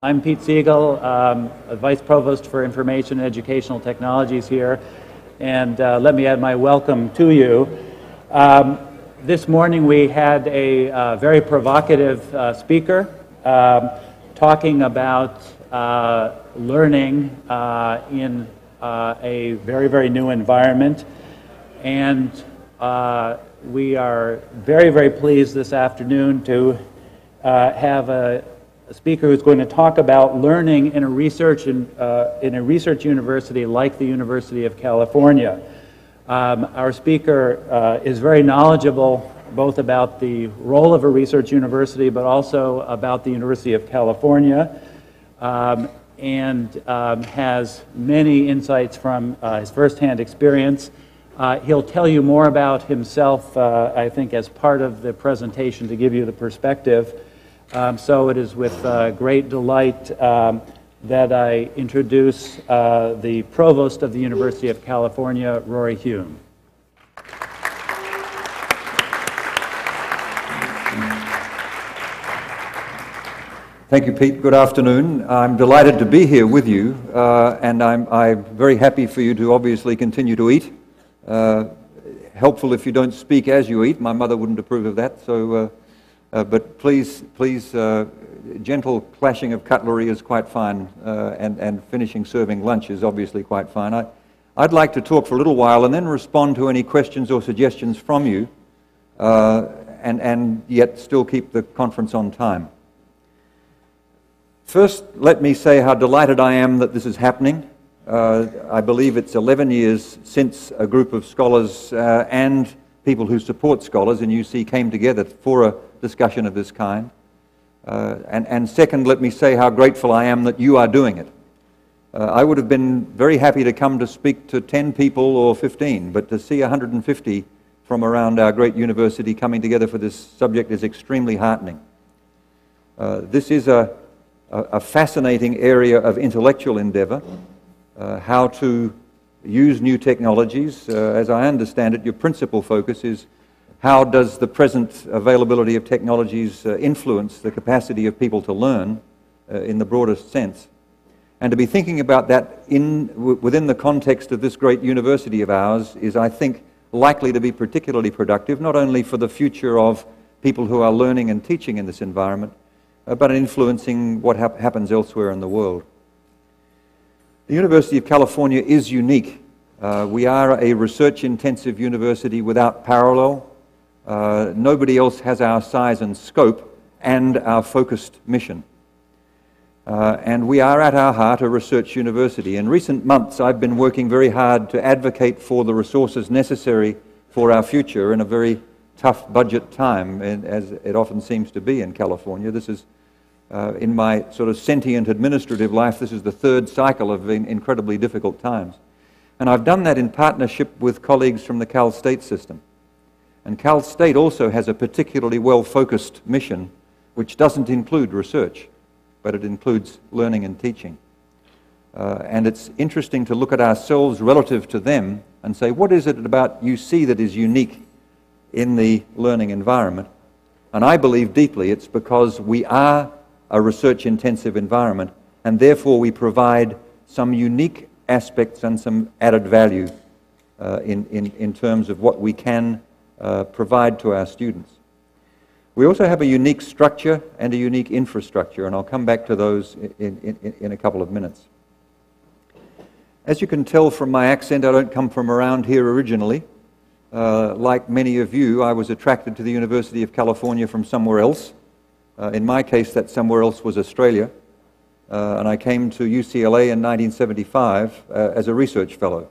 I'm Pete Siegel, a Vice Provost for Information and Educational Technologies here, and let me add my welcome to you. This morning we had a very provocative speaker talking about learning in a very, very new environment, and we are very, very pleased this afternoon to have a speaker who's going to talk about learning in a research university like the University of California. Our speaker is very knowledgeable both about the role of a research university, but also about the University of California, and has many insights from his firsthand experience. He'll tell you more about himself, I think, as part of the presentation to give you the perspective. So it is with great delight that I introduce the Provost of the University of California, Rory Hume. Thank you, Pete. Good afternoon. I'm delighted to be here with you, and I'm very happy for you to obviously continue to eat. Helpful if you don't speak as you eat. My mother wouldn't approve of that, so... but please, gentle clashing of cutlery is quite fine, and finishing serving lunch is obviously quite fine. I'd like to talk for a little while and then respond to any questions or suggestions from you, and yet still keep the conference on time. First, let me say how delighted I am that this is happening. I believe it's 11 years since a group of scholars and people who support scholars in UC came together for a discussion of this kind. And second, let me say how grateful I am that you are doing it. I would have been very happy to come to speak to 10 people or 15, but to see 150 from around our great university coming together for this subject is extremely heartening. This is a fascinating area of intellectual endeavor, how to use new technologies. As I understand it, your principal focus is how does the present availability of technologies influence the capacity of people to learn in the broadest sense. And to be thinking about that within the context of this great university of ours is, I think, likely to be particularly productive, not only for the future of people who are learning and teaching in this environment, but influencing what happens elsewhere in the world. The University of California is unique. We are a research-intensive university without parallel. Nobody else has our size and scope and our focused mission. And we are at our heart a research university. In recent months, I've been working very hard to advocate for the resources necessary for our future in a very tough budget time, as it often seems to be in California. This is, in my sort of sentient administrative life, this is the third cycle of incredibly difficult times. And I've done that in partnership with colleagues from the Cal State system. And Cal State also has a particularly well-focused mission, which doesn't include research, but it includes learning and teaching. And it's interesting to look at ourselves relative to them and say, what is it about UC that is unique in the learning environment? And I believe deeply it's because we are a research-intensive environment, and therefore we provide some unique aspects and some added value in terms of what we can provide to our students. We also have a unique structure and a unique infrastructure, and I'll come back to those in a couple of minutes. As you can tell from my accent, I don't come from around here originally. Like many of you, I was attracted to the University of California from somewhere else. In my case, that somewhere else was Australia. And I came to UCLA in 1975 as a research fellow.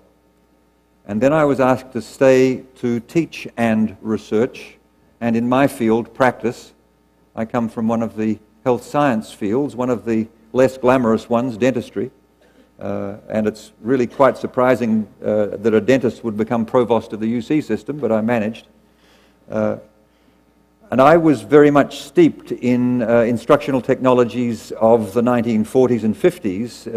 And then I was asked to stay to teach and research, and in my field, practice. I come from one of the health science fields, one of the less glamorous ones, dentistry. And it's really quite surprising that a dentist would become provost of the UC system, but I managed. And I was very much steeped in instructional technologies of the 1940s and 50s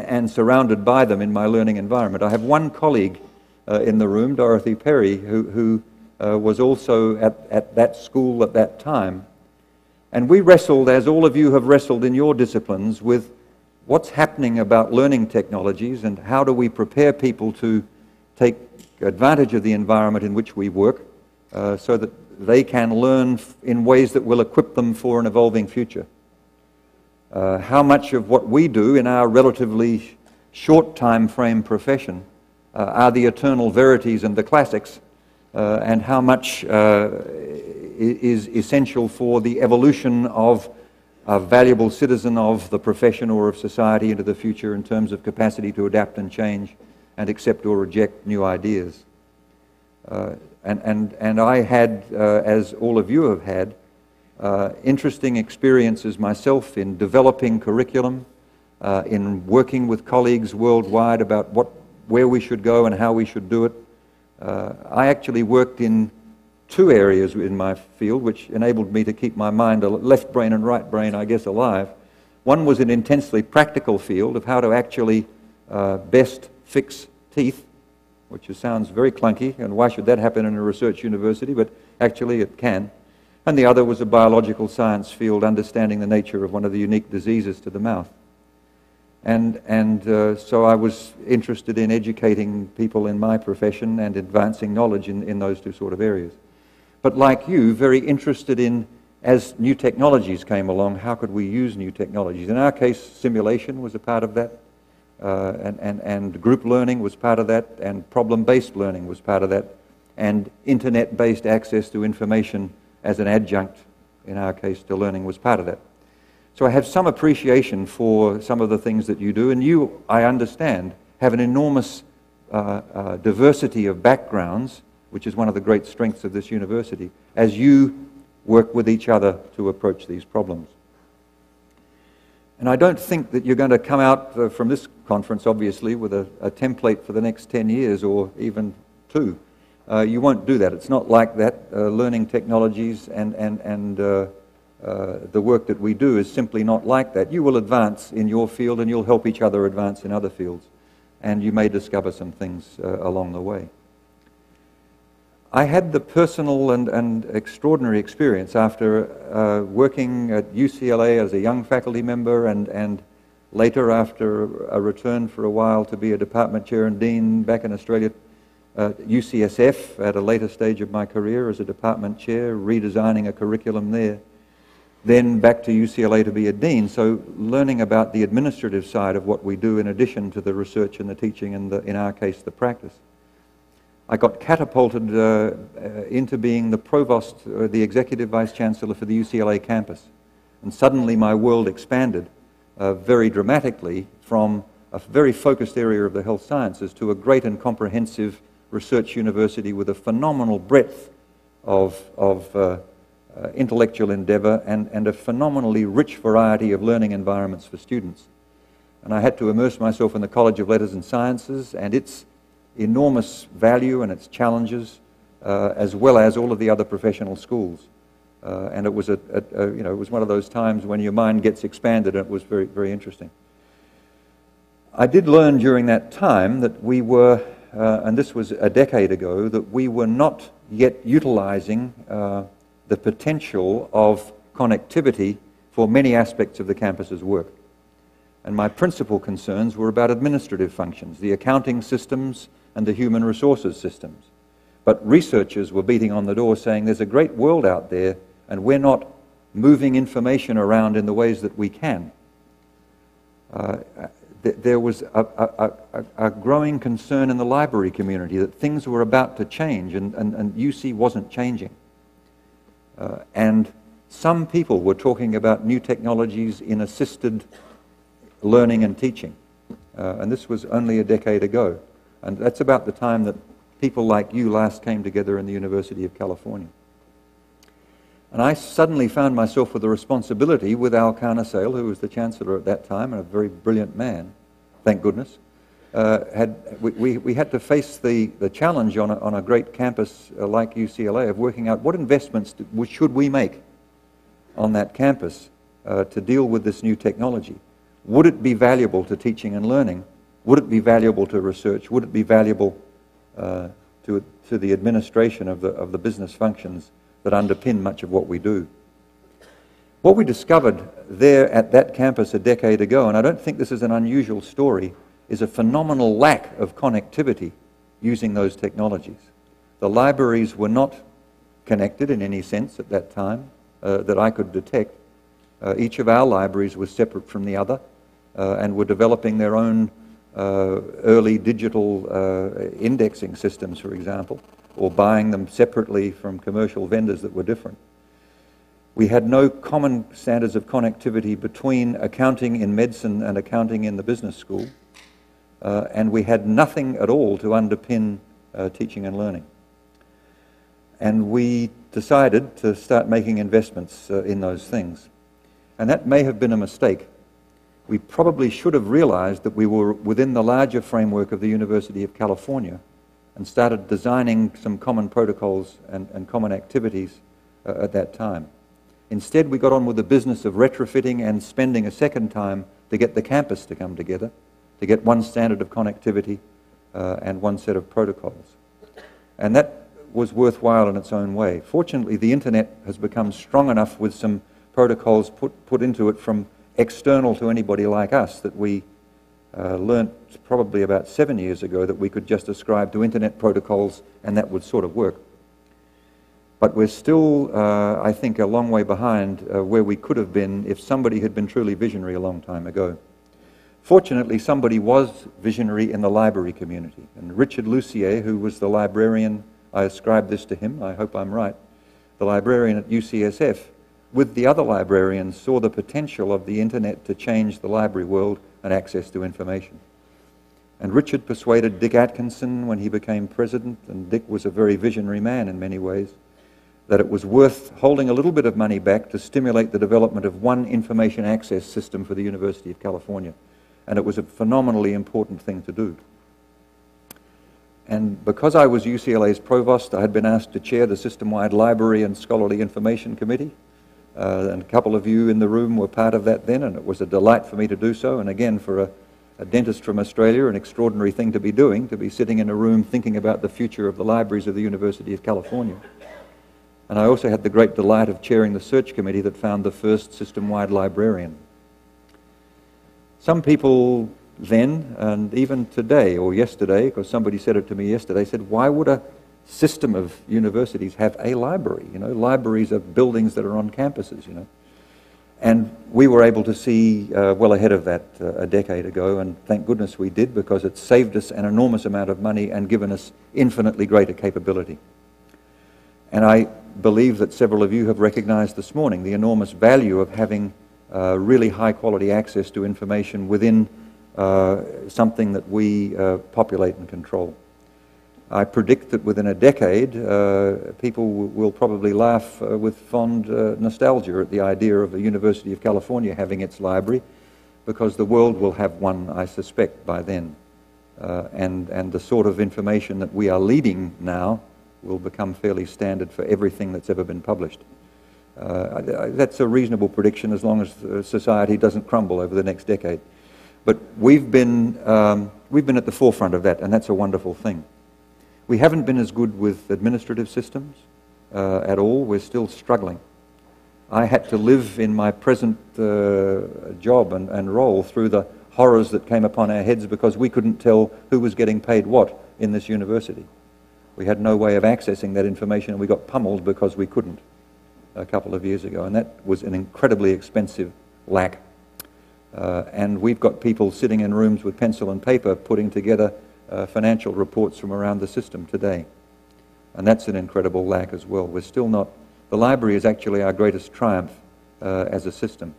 and surrounded by them in my learning environment. I have one colleague in the room, Dorothy Perry, who was also at that school at that time. And we wrestled, as all of you have wrestled in your disciplines, with what's happening about learning technologies and how do we prepare people to take advantage of the environment in which we work so that they can learn in ways that will equip them for an evolving future. How much of what we do in our relatively short time frame profession are the eternal verities and the classics, and how much is essential for the evolution of a valuable citizen of the profession or of society into the future in terms of capacity to adapt and change and accept or reject new ideas. And I had, as all of you have had, interesting experiences myself in developing curriculum, in working with colleagues worldwide about where we should go and how we should do it. I actually worked in two areas in my field which enabled me to keep my mind, left brain and right brain, I guess, alive. One was an intensely practical field of how to actually best fix teeth, which sounds very clunky, and why should that happen in a research university, but actually it can. And the other was a biological science field, understanding the nature of one of the unique diseases to the mouth. So I was interested in educating people in my profession and advancing knowledge in those two sort of areas. But like you, very interested in, as new technologies came along, how could we use new technologies? In our case, simulation was a part of that, and group learning was part of that, and problem-based learning was part of that, and internet-based access to information as an adjunct, in our case, to learning was part of that. So I have some appreciation for some of the things that you do, and you, I understand, have an enormous diversity of backgrounds, which is one of the great strengths of this university, as you work with each other to approach these problems. And I don't think that you're going to come out from this conference, obviously, with a template for the next 10 years or even 2. You won't do that. It's not like that. Learning technologies and the work that we do is simply not like that. You will advance in your field and you'll help each other advance in other fields. And you may discover some things along the way. I had the personal and extraordinary experience after working at UCLA as a young faculty member and later after a return for a while to be a department chair and dean back in Australia, UCSF at a later stage of my career as a department chair, redesigning a curriculum there, then back to UCLA to be a dean, so learning about the administrative side of what we do in addition to the research and the teaching and, in our case, the practice. I got catapulted into being the provost, the executive vice chancellor for the UCLA campus. And suddenly my world expanded very dramatically from a very focused area of the health sciences to a great and comprehensive research university with a phenomenal breadth of intellectual endeavor and a phenomenally rich variety of learning environments for students. And I had to immerse myself in the College of Letters and Sciences and its enormous value and its challenges, as well as all of the other professional schools. And it was it was one of those times when your mind gets expanded, and it was very, very interesting. I did learn during that time that we were, and this was a decade ago, that we were not yet utilizing the potential of connectivity for many aspects of the campus's work. And my principal concerns were about administrative functions, the accounting systems and the human resources systems. But researchers were beating on the door saying there's a great world out there and we're not moving information around in the ways that we can. There was a growing concern in the library community that things were about to change and UC wasn't changing. And some people were talking about new technologies in assisted learning and teaching. And this was only a decade ago. And that's about the time that people like you last came together in the University of California. And I suddenly found myself with a responsibility with Al Carnesale, who was the Chancellor at that time, and a very brilliant man, thank goodness. We had to face the challenge on a great campus like UCLA of working out what investments should we make on that campus to deal with this new technology. Would it be valuable to teaching and learning? Would it be valuable to research? Would it be valuable to the administration of the business functions that underpin much of what we do? What we discovered there at that campus a decade ago, and I don't think this is an unusual story, is a phenomenal lack of connectivity using those technologies. The libraries were not connected in any sense at that time that I could detect. Each of our libraries was separate from the other and were developing their own early digital indexing systems, for example, or buying them separately from commercial vendors that were different. We had no common standards of connectivity between accounting in medicine and accounting in the business school, and we had nothing at all to underpin teaching and learning. And we decided to start making investments in those things. And that may have been a mistake. We probably should have realized that we were within the larger framework of the University of California and started designing some common protocols and common activities at that time. Instead, we got on with the business of retrofitting and spending a second time to get the campus to come together, to get one standard of connectivity and one set of protocols. And that was worthwhile in its own way. Fortunately, the internet has become strong enough with some protocols put into it from external to anybody like us that we learnt probably about 7 years ago that we could just ascribe to internet protocols and that would sort of work. But we're still, I think, a long way behind where we could have been if somebody had been truly visionary a long time ago. Fortunately, somebody was visionary in the library community. And Richard Lucier, who was the librarian, I ascribe this to him, I hope I'm right, the librarian at UCSF, with the other librarians, saw the potential of the internet to change the library world and access to information. And Richard persuaded Dick Atkinson when he became president, and Dick was a very visionary man in many ways, that it was worth holding a little bit of money back to stimulate the development of one information access system for the University of California. And it was a phenomenally important thing to do. And because I was UCLA's provost, I had been asked to chair the Systemwide Library and Scholarly Information Committee. And a couple of you in the room were part of that then, and it was a delight for me to do so. And again, for a dentist from Australia, an extraordinary thing to be doing, to be sitting in a room thinking about the future of the libraries of the University of California. And I also had the great delight of chairing the search committee that found the first system-wide librarian. Some people then, and even today or yesterday, because somebody said it to me yesterday, said, why would a system of universities have a library? You know, libraries are buildings that are on campuses, you know. And we were able to see well ahead of that a decade ago, and thank goodness we did, because it saved us an enormous amount of money and given us infinitely greater capability. And I believe that several of you have recognized this morning the enormous value of having really high quality access to information within something that we populate and control. I predict that within a decade, people will probably laugh with fond nostalgia at the idea of the University of California having its library, because the world will have one, I suspect, by then. And the sort of information that we are leading now will become fairly standard for everything that's ever been published. That's a reasonable prediction as long as society doesn't crumble over the next decade. But we've been at the forefront of that, and that's a wonderful thing. We haven't been as good with administrative systems at all. We're still struggling. I had to live in my present job and role through the horrors that came upon our heads because we couldn't tell who was getting paid what in this university. We had no way of accessing that information, and we got pummeled because we couldn't a couple of years ago, and that was an incredibly expensive lack. And we've got people sitting in rooms with pencil and paper putting together financial reports from around the system today. And that's an incredible lack as well. We're still not, the library is actually our greatest triumph as a system.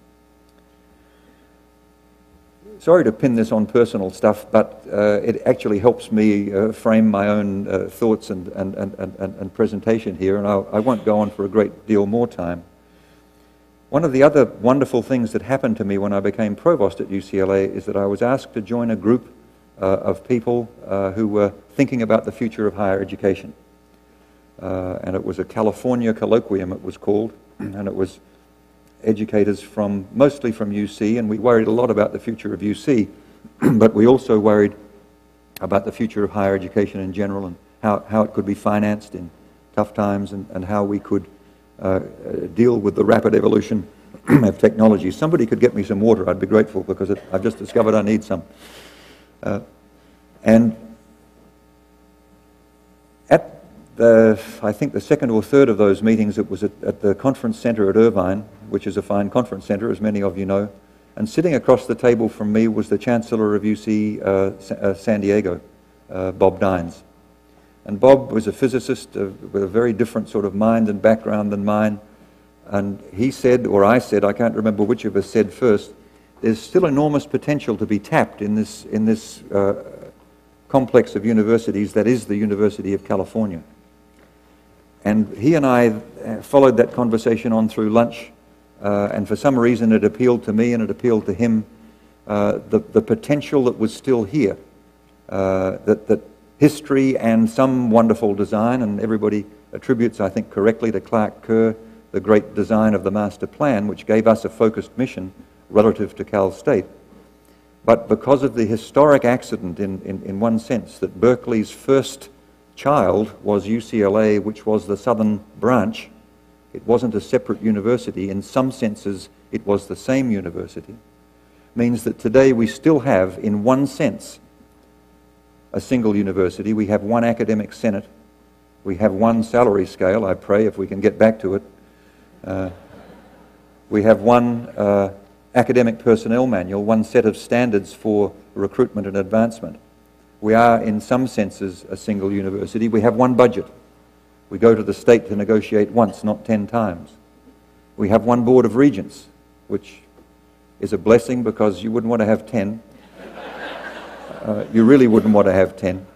Sorry to pin this on personal stuff, but it actually helps me frame my own thoughts and presentation here, and I won't go on for a great deal more time. One of the other wonderful things that happened to me when I became provost at UCLA is that I was asked to join a group of people who were thinking about the future of higher education. And it was a California colloquium, it was called, and it was educators mostly from UC, and we worried a lot about the future of UC, but we also worried about the future of higher education in general and how it could be financed in tough times and how we could deal with the rapid evolution of technology. Somebody could get me some water, I'd be grateful, because I've just discovered I need some. And at I think the second or third of those meetings, it was at the conference center at Irvine, which is a fine conference center, as many of you know. And sitting across the table from me was the Chancellor of UC San Diego, Bob Dines. And Bob was a physicist with a very different sort of mind and background than mine. And he said, or I said, I can't remember which of us said first, there's still enormous potential to be tapped in this complex of universities that is the University of California. And he and I followed that conversation on through lunch, and for some reason it appealed to me and it appealed to him, the potential that was still here, that history and some wonderful design, and everybody attributes, I think correctly, to Clark Kerr the great design of the master plan, which gave us a focused mission relative to Cal State. But because of the historic accident, in one sense, that Berkeley's first child was UCLA, which was the southern branch, it wasn't a separate university. In some senses, it was the same university. Means that today we still have, in one sense, a single university. We have one academic senate. We have one salary scale, I pray, if we can get back to it. We have one academic personnel manual, one set of standards for recruitment and advancement. We are, in some senses, a single university. We have one budget. We go to the state to negotiate once, not 10 times. We have one board of regents, which is a blessing because you wouldn't want to have 10. You really wouldn't want to have 10.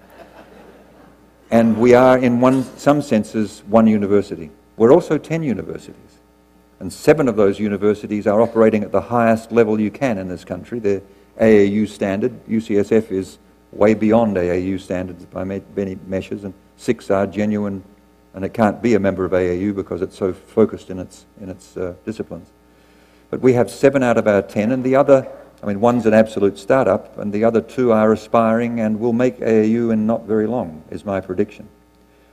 And we are, in some senses, one university. We're also 10 universities. And 7 of those universities are operating at the highest level you can in this country. They're AAU standard. UCSF is way beyond AAU standards by many measures, and 6 are genuine, and it can't be a member of AAU because it's so focused in its disciplines. But we have 7 out of our 10, and the other, I mean, one's an absolute startup, and the other 2 are aspiring and will make AAU in not very long, is my prediction.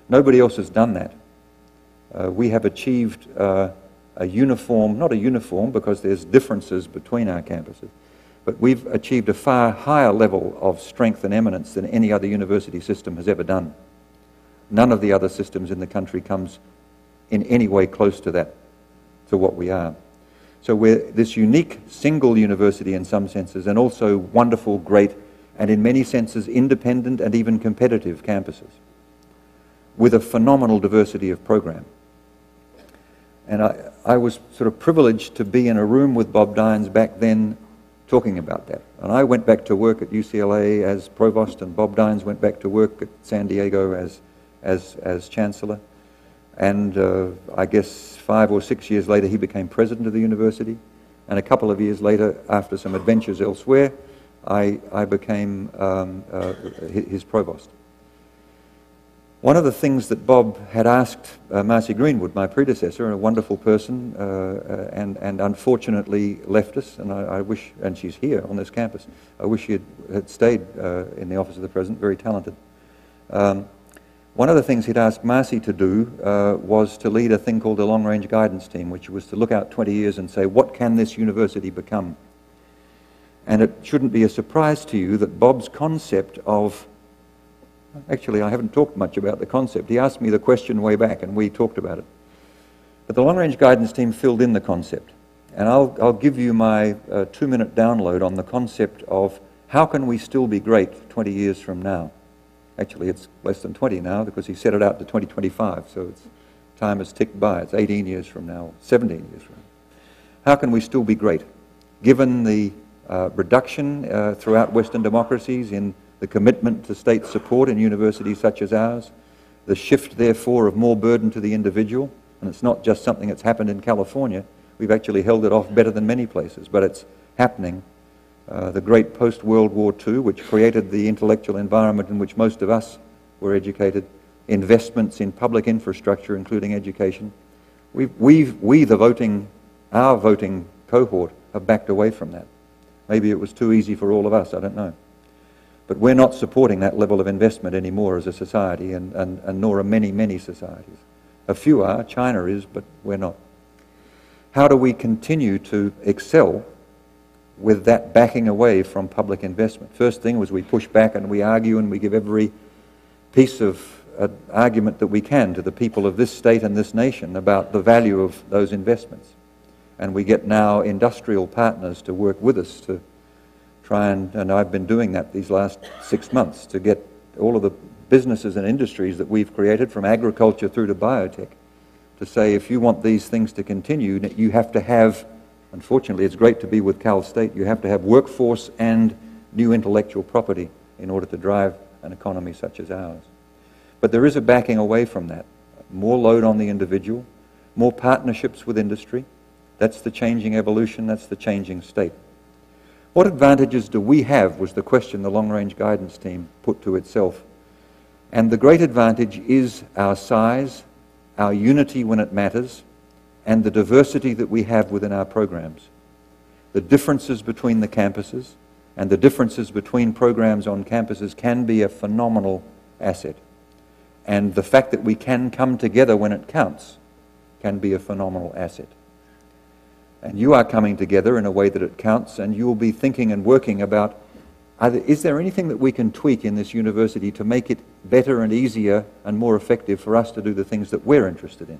Nobody else has done that. We have achieved a uniform, not a uniform because there's differences between our campuses, but we've achieved a far higher level of strength and eminence than any other university system has ever done. None of the other systems in the country comes in any way close to that, to what we are. So we're this unique single university in some senses, and also wonderful, great, and in many senses independent and even competitive campuses, with a phenomenal diversity of program. And I was sort of privileged to be in a room with Bob Dines back then talking about that. And I went back to work at UCLA as Provost, and Bob Dines went back to work at San Diego as Chancellor. And I guess 5 or 6 years later, he became president of the university. And a couple of years later, after some adventures elsewhere, I became his provost. One of the things that Bob had asked Marcy Greenwood, my predecessor, a wonderful person, and unfortunately left us, and I wish, and she's here on this campus, I wish she had stayed in the office of the president, very talented. One of the things he'd asked Marcy to do was to lead a thing called the Long-Range Guidance Team, which was to look out 20 years and say, what can this university become? And it shouldn't be a surprise to you that Bob's concept of, actually I haven't talked much about the concept. He asked me the question way back and we talked about it. But the Long-Range Guidance Team filled in the concept. And I'll give you my 2-minute download on the concept of how can we still be great 20 years from now. Actually, it's less than 20 now because he set it out to 2025, so time has ticked by. It's 18 years from now, 17 years from now. How can we still be great? Given the reduction throughout Western democracies in the commitment to state support in universities such as ours, the shift, therefore, of more burden to the individual, and it's not just something that's happened in California. We've actually held it off better than many places, but it's happening. The great post-World War II, which created the intellectual environment in which most of us were educated, investments in public infrastructure, including education. Our voting cohort have backed away from that. Maybe it was too easy for all of us, I don't know. But we're not supporting that level of investment anymore as a society, and nor are many, many societies. A few are, China is, but we're not. how do we continue to excel with that backing away from public investment? First thing was we push back and we argue and we give every piece of argument that we can to the people of this state and this nation about the value of those investments. And we get now industrial partners to work with us to try and I've been doing that these last 6 months, to get all of the businesses and industries that we've created, from agriculture through to biotech, to say if you want these things to continue, you have to have, unfortunately it's great to be with Cal State, you have to have workforce and new intellectual property in order to drive an economy such as ours. But there is a backing away from that. More load on the individual, more partnerships with industry. That's the changing evolution, that's the changing state. What advantages do we have, was the question the long-range guidance team put to itself. And the great advantage is our size, our unity when it matters, and the diversity that we have within our programs. The differences between the campuses and the differences between programs on campuses can be a phenomenal asset. And the fact that we can come together when it counts can be a phenomenal asset. And you are coming together in a way that it counts, and you will be thinking and working about, is there anything that we can tweak in this university to make it better and easier and more effective for us to do the things that we're interested in?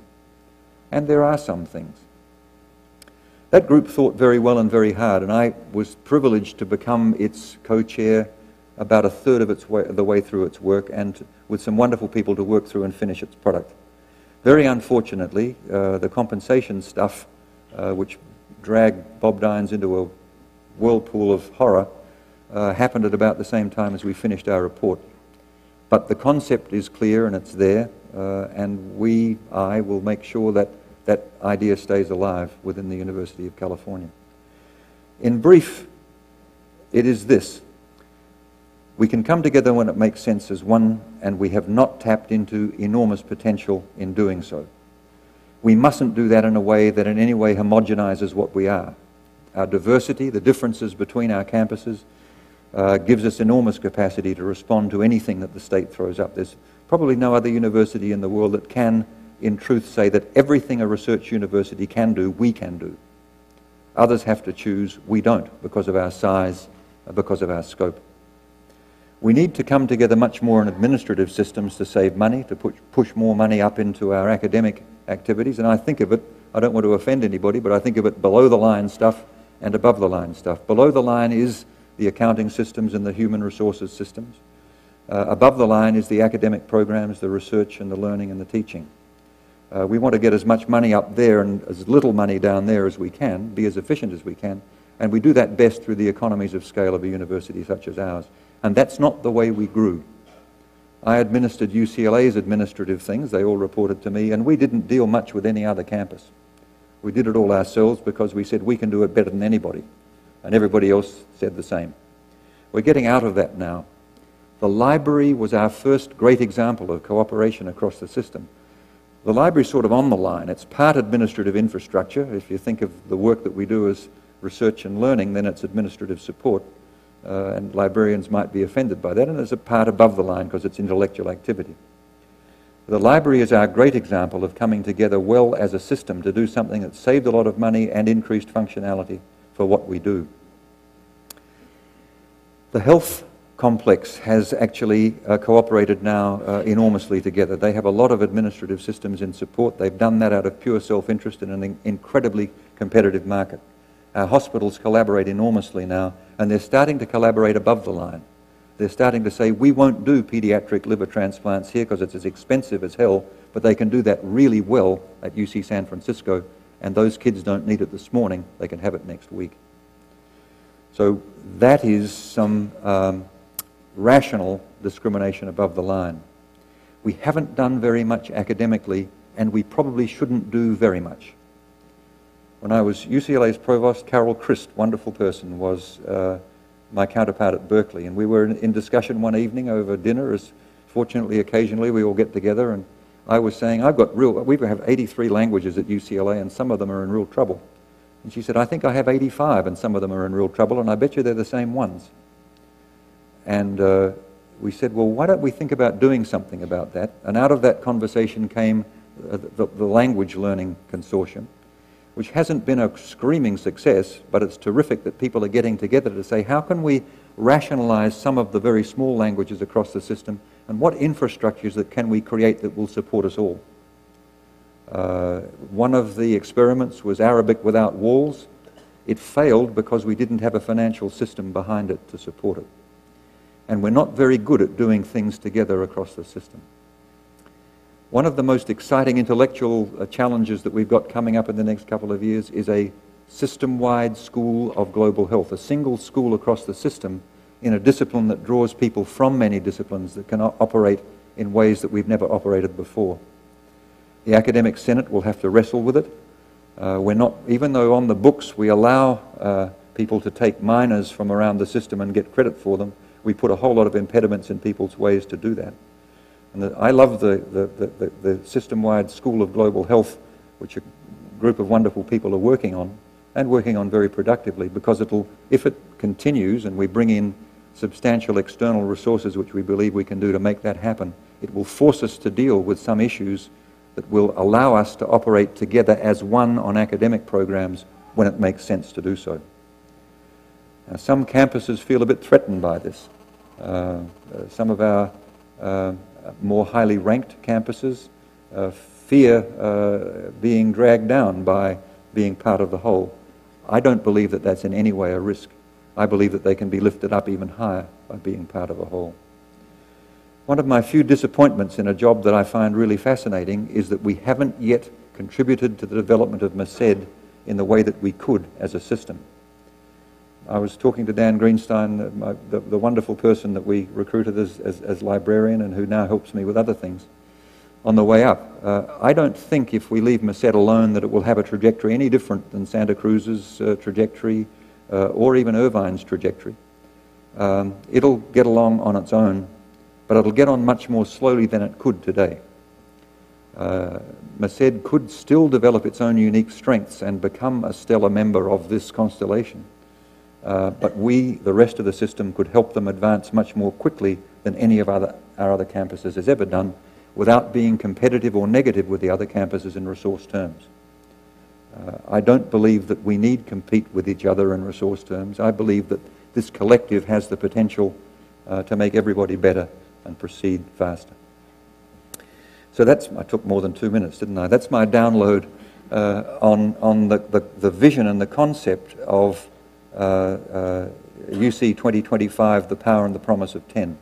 And there are some things. That group thought very well and very hard, and I was privileged to become its co-chair about a third of the way through its work, and with some wonderful people to work through and finish its product. Very unfortunately, the compensation stuff, which dragged Bob Dines into a whirlpool of horror, happened at about the same time as we finished our report. But the concept is clear and it's there, and I will make sure that that idea stays alive within the University of California. In brief, it is this. We can come together when it makes sense as one, and we have not tapped into enormous potential in doing so. We mustn't do that in a way that in any way homogenizes what we are. Our diversity, the differences between our campuses, gives us enormous capacity to respond to anything that the state throws up. There's probably no other university in the world that can, in truth, say that everything a research university can do, we can do. Others have to choose, we don't, because of our size, because of our scope. We need to come together much more in administrative systems to save money, to push more money up into our academic activities, and I think of it, I don't want to offend anybody, but I think of it below the line stuff and above the line stuff. Below the line is the accounting systems and the human resources systems. Above the line is the academic programs, the research and the learning and the teaching. We want to get as much money up there and as little money down there as we can, be as efficient as we can, and we do that best through the economies of scale of a university such as ours. And that's not the way we grew. I administered UCLA's administrative things, they all reported to me, and we didn't deal much with any other campus. We did it all ourselves because we said we can do it better than anybody, and everybody else said the same. We're getting out of that now. The library was our first great example of cooperation across the system. The library's sort of on the line. It's part administrative infrastructure. If you think of the work that we do as research and learning, then it's administrative support. And librarians might be offended by that, and there's a part above the line because it's intellectual activity. The library is our great example of coming together well as a system to do something that saved a lot of money and increased functionality for what we do. The health complex has actually cooperated now enormously together. They have a lot of administrative systems in support. They've done that out of pure self-interest in an incredibly competitive market. Our hospitals collaborate enormously now, and they're starting to collaborate above the line. They're starting to say, we won't do pediatric liver transplants here because it's as expensive as hell, but they can do that really well at UC San Francisco, and those kids don't need it this morning, they can have it next week. So that is some rational discrimination above the line. We haven't done very much academically, and we probably shouldn't do very much. When I was UCLA's Provost, Carol Christ, wonderful person, was my counterpart at Berkeley, and we were in discussion one evening over dinner, as fortunately occasionally we all get together, and I was saying, we have 83 languages at UCLA, and some of them are in real trouble. And she said, I think I have 85, and some of them are in real trouble, and I bet you they're the same ones. And we said, well, why don't we think about doing something about that? And out of that conversation came the Language Learning Consortium. which hasn't been a screaming success, but it's terrific that people are getting together to say, how can we rationalize some of the very small languages across the system, and what infrastructures that can we create that will support us all? One of the experiments was Arabic without walls. It failed because we didn't have a financial system behind it to support it. And we're not very good at doing things together across the system. One of the most exciting intellectual challenges that we've got coming up in the next couple of years is a system-wide school of global health, a single school across the system in a discipline that draws people from many disciplines that can operate in ways that we've never operated before. The Academic Senate will have to wrestle with it. We're not, even though on the books we allow people to take minors from around the system and get credit for them, we put a whole lot of impediments in people's ways to do that. And I love the System-Wide School of Global Health, which a group of wonderful people are working on, and working on very productively, because it'll, if it continues and we bring in substantial external resources, which we believe we can do to make that happen, it will force us to deal with some issues that will allow us to operate together as one on academic programs when it makes sense to do so. Now, some campuses feel a bit threatened by this. Some of our more highly ranked campuses fear being dragged down by being part of the whole. I don't believe that that's in any way a risk. I believe that they can be lifted up even higher by being part of a whole. One of my few disappointments in a job that I find really fascinating is that we haven't yet contributed to the development of Merced in the way that we could as a system. I was talking to Dan Greenstein, the wonderful person that we recruited as librarian and who now helps me with other things, on the way up. I don't think if we leave Merced alone that it will have a trajectory any different than Santa Cruz's trajectory or even Irvine's trajectory. It'll get along on its own, but it'll get on much more slowly than it could today. Merced could still develop its own unique strengths and become a stellar member of this constellation. But we, the rest of the system, could help them advance much more quickly than any of our other campuses has ever done, without being competitive or negative with the other campuses in resource terms. I don't believe that we need compete with each other in resource terms. I believe that this collective has the potential to make everybody better and proceed faster. So that's, I took more than 2 minutes, didn't I? That's my download on the vision and the concept of UC 2025, the power and the promise of 10.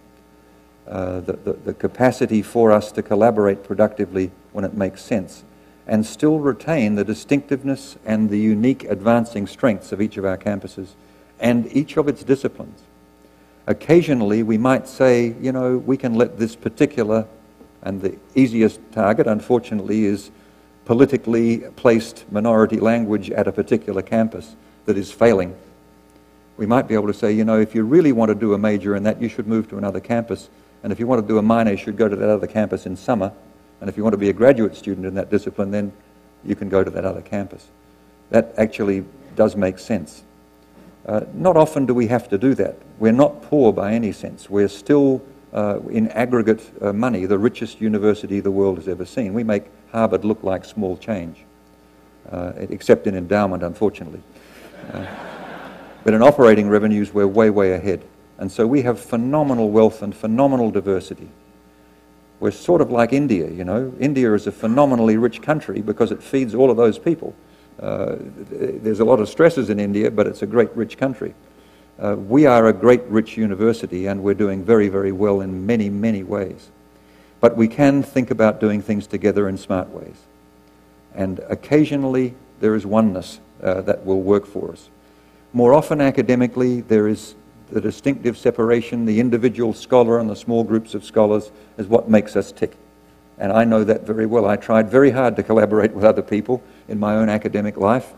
The capacity for us to collaborate productively when it makes sense and still retain the distinctiveness and the unique advancing strengths of each of our campuses and each of its disciplines. Occasionally we might say, you know, we can let this particular, and the easiest target unfortunately is politically placed minority language at a particular campus that is failing. We might be able to say, you know, if you really want to do a major in that, you should move to another campus. And if you want to do a minor, you should go to that other campus in summer. And if you want to be a graduate student in that discipline, then you can go to that other campus. That actually does make sense. Not often do we have to do that. We're not poor by any sense. We're still, in aggregate money, the richest university the world has ever seen. We make Harvard look like small change, except in endowment, unfortunately. But in operating revenues, we're way, way ahead. And so we have phenomenal wealth and phenomenal diversity. We're sort of like India, you know. India is a phenomenally rich country because it feeds all of those people. There's a lot of stresses in India, but it's a great rich country. We are a great rich university, and we're doing very, very well in many, many ways. But we can think about doing things together in smart ways. And occasionally there is oneness that will work for us. More often academically, there is the distinctive separation, the individual scholar and the small groups of scholars is what makes us tick. And I know that very well. I tried very hard to collaborate with other people in my own academic life,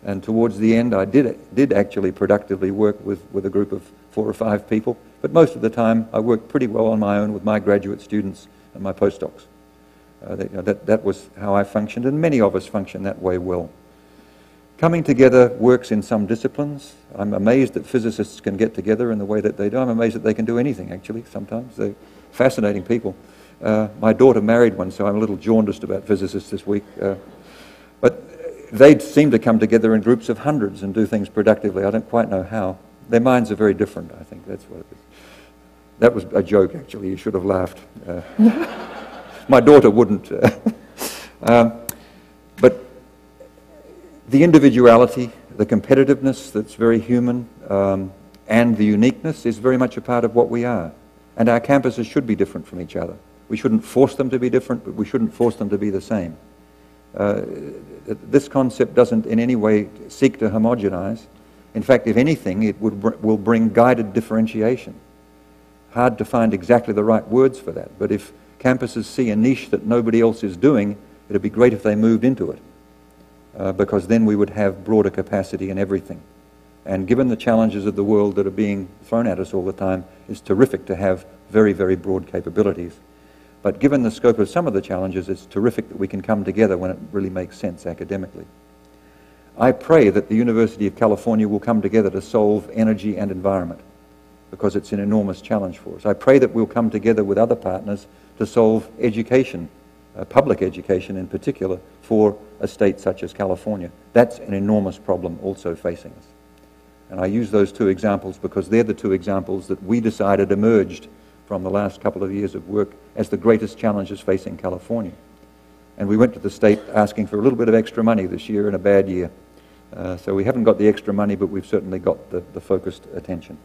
and towards the end I did actually productively work with a group of 4 or 5 people, but most of the time I worked pretty well on my own with my graduate students and my postdocs. That was how I functioned, and many of us function that way well. Coming together works in some disciplines. I'm amazed that physicists can get together in the way that they do. I'm amazed that they can do anything, actually, sometimes. They're fascinating people. My daughter married one, so I'm a little jaundiced about physicists this week. But they seem to come together in groups of hundreds and do things productively. I don't quite know how. Their minds are very different, I think. That's what it is. That was a joke, actually. You should have laughed. My daughter wouldn't. But the individuality, the competitiveness that's very human, and the uniqueness is very much a part of what we are. And our campuses should be different from each other. We shouldn't force them to be different, but we shouldn't force them to be the same. This concept doesn't in any way seek to homogenize. In fact, if anything, it will bring guided differentiation. Hard to find exactly the right words for that, but if campuses see a niche that nobody else is doing, it'd be great if they moved into it, because then we would have broader capacity in everything. And given the challenges of the world that are being thrown at us all the time, it's terrific to have very, very broad capabilities. But given the scope of some of the challenges, it's terrific that we can come together when it really makes sense academically. I pray that the University of California will come together to solve energy and environment, because it's an enormous challenge for us. I pray that we'll come together with other partners to solve education, public education in particular, for a state such as California. That's an enormous problem also facing us. And I use those two examples because they're the two examples that we decided emerged from the last couple of years of work as the greatest challenges facing California. And we went to the state asking for a little bit of extra money this year in a bad year. So we haven't got the extra money, but we've certainly got the focused attention.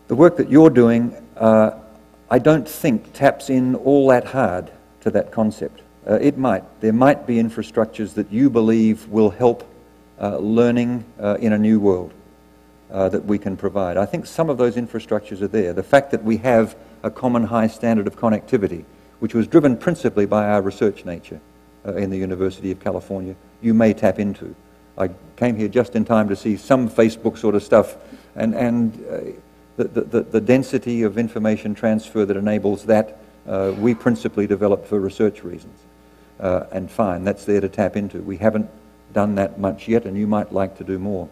The work that you're doing, I don't think taps in all that hard to that concept. It might. There might be infrastructures that you believe will help learning in a new world that we can provide. I think some of those infrastructures are there. The fact that we have a common high standard of connectivity, which was driven principally by our research nature in the University of California, you may tap into. I came here just in time to see some Facebook sort of stuff, and the density of information transfer that enables that, we principally developed for research reasons. And fine, that's there to tap into. We haven't done that much yet, and you might like to do more.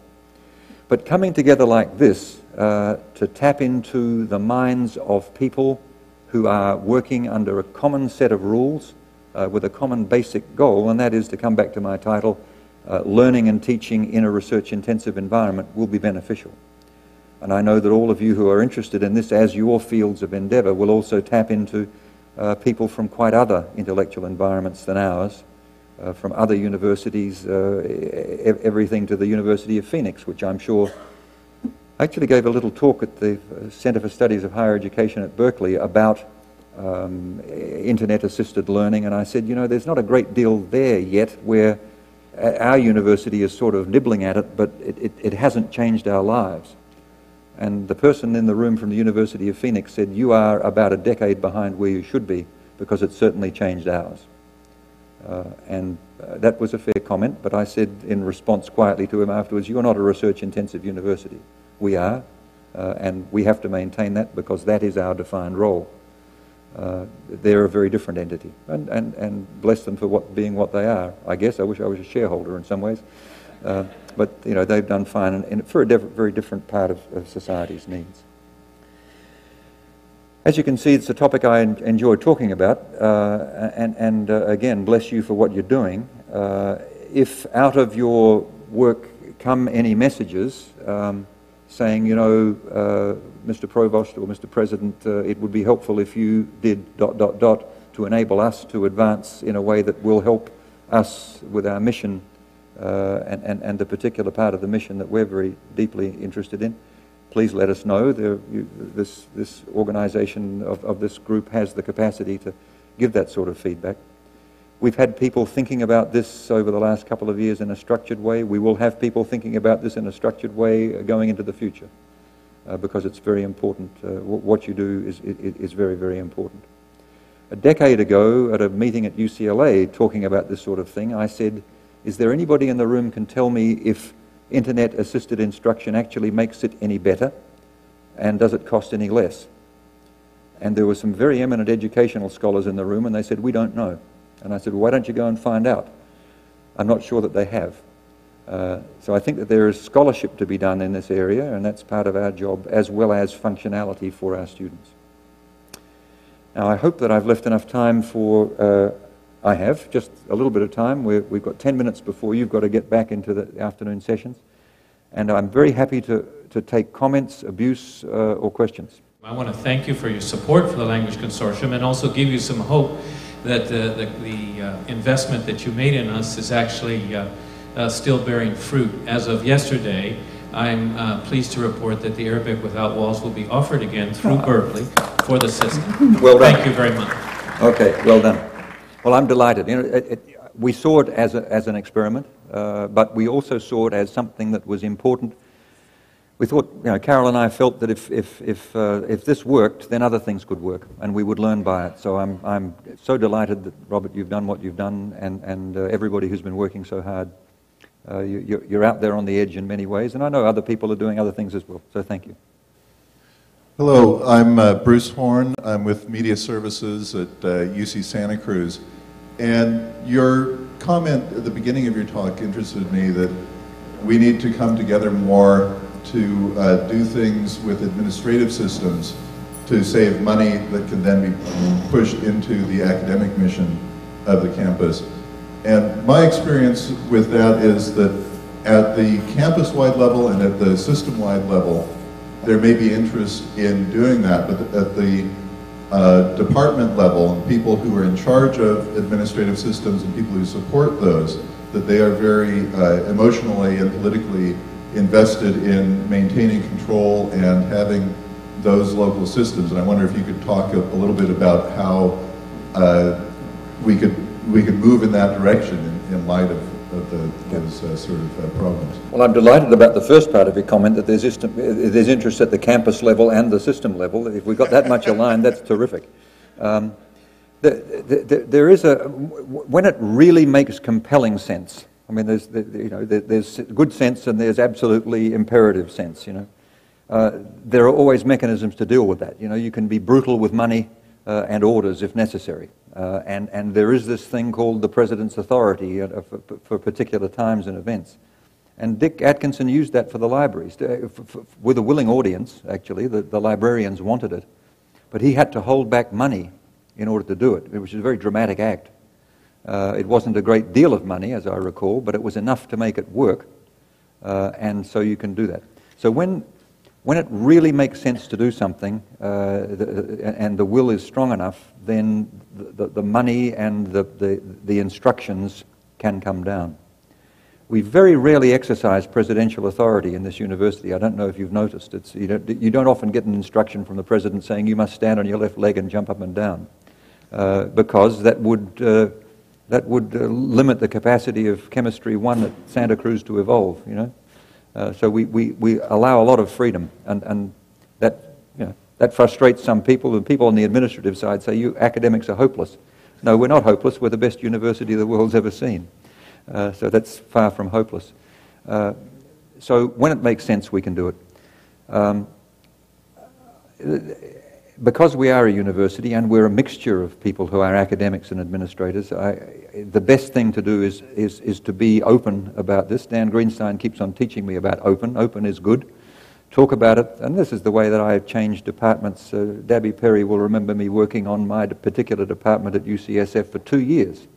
But coming together like this to tap into the minds of people who are working under a common set of rules with a common basic goal, and that is to come back to my title, learning and teaching in a research-intensive environment, will be beneficial. And I know that all of you who are interested in this as your fields of endeavour will also tap into people from quite other intellectual environments than ours, from other universities, everything to the University of Phoenix, which I'm sure actually gave a little talk at the Center for Studies of Higher Education at Berkeley about internet-assisted learning, and I said, you know, there's not a great deal there yet where our university is sort of nibbling at it, but it hasn't changed our lives. And the person in the room from the University of Phoenix said, you are about a decade behind where you should be, because it's certainly changed ours. And that was a fair comment, but I said in response quietly to him afterwards, you're not a research-intensive university. We are, and we have to maintain that because that is our defined role. They're a very different entity, and bless them for being what they are. I guess I wish I was a shareholder in some ways. But you know, they've done fine and for a very different part of society's needs. As you can see, it's a topic I enjoy talking about, and again, bless you for what you're doing. If out of your work come any messages saying, you know, Mr. Provost or Mr. President, it would be helpful if you did ... to enable us to advance in a way that will help us with our mission and the particular part of the mission that we're very deeply interested in, please let us know. This organization of this group has the capacity to give that sort of feedback. We've had people thinking about this over the last couple of years in a structured way. We will have people thinking about this in a structured way going into the future because it's very important. What you do is very, very important. A decade ago at a meeting at UCLA talking about this sort of thing, I said, is there anybody in the room can tell me if internet-assisted instruction actually makes it any better, and does it cost any less? And there were some very eminent educational scholars in the room, and they said, we don't know. And I said, well, why don't you go and find out? I'm not sure that they have. So I think that there is scholarship to be done in this area, and that's part of our job, as well as functionality for our students. Now, I hope that I've left enough time for I have, just a little bit of time. We've got 10 minutes before you've got to get back into the afternoon sessions. And I'm very happy to take comments, abuse, or questions. I want to thank you for your support for the Language Consortium and also give you some hope that the investment that you made in us is actually still bearing fruit. As of yesterday, I'm pleased to report that the Arabic Without Walls will be offered again through Berkeley for the system. Well done. Thank you very much. Okay, well done. Well, I'm delighted. You know, we saw it as an experiment, but we also saw it as something that was important. We thought, you know, Carol and I felt that if this worked, then other things could work, and we would learn by it. So I'm so delighted that, Robert, you've done what you've done, and everybody who's been working so hard. You're out there on the edge in many ways, and I know other people are doing other things as well. So thank you. Hello, I'm Bruce Horn. I'm with Media Services at UC Santa Cruz. And your comment at the beginning of your talk interested me that we need to come together more to do things with administrative systems to save money that can then be pushed into the academic mission of the campus. And my experience with that is that at the campus-wide level and at the system-wide level, there may be interest in doing that, but at the department level, and people who are in charge of administrative systems and people who support those, that they are very emotionally and politically invested in maintaining control and having those local systems. And I wonder if you could talk a little bit about how we could move in that direction in light of those sort of problems. Well, I'm delighted about the first part of your comment that there's interest at the campus level and the system level. If we've got that much aligned, that's terrific. There is when it really makes compelling sense. I mean, there's good sense and there's absolutely imperative sense. You know, there are always mechanisms to deal with that. You know, you can be brutal with money and orders if necessary. And there is this thing called the President's authority for particular times and events. And Dick Atkinson used that for the libraries, with a willing audience, actually. The librarians wanted it. But he had to hold back money in order to do it, which is a very dramatic act. It wasn't a great deal of money, as I recall, but it was enough to make it work. And so you can do that. So when it really makes sense to do something, and the will is strong enough, then the money and the instructions can come down. We very rarely exercise presidential authority in this university. I don't know if you've noticed. You don't often get an instruction from the president saying you must stand on your left leg and jump up and down, because that would limit the capacity of Chemistry 1 at Santa Cruz to evolve. You know. So we allow a lot of freedom, and that frustrates some people. And people on the administrative side say, you academics are hopeless. No, we're not hopeless. We're the best university the world's ever seen. So that's far from hopeless. So when it makes sense, we can do it. Because we are a university and we're a mixture of people who are academics and administrators, the best thing to do is to be open about this. Dan Greenstein keeps on teaching me about open. Open is good. Talk about it, and this is the way that I have changed departments. Dabby Perry will remember me working on my particular department at UCSF for 2 years,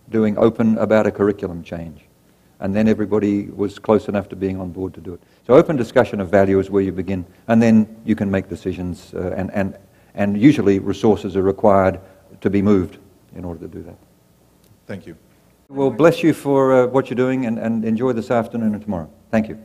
doing open about a curriculum change. And then everybody was close enough to being on board to do it. So open discussion of value is where you begin, and then you can make decisions, and usually resources are required to be moved in order to do that. Thank you. Well, bless you for what you're doing, and enjoy this afternoon and tomorrow. Thank you.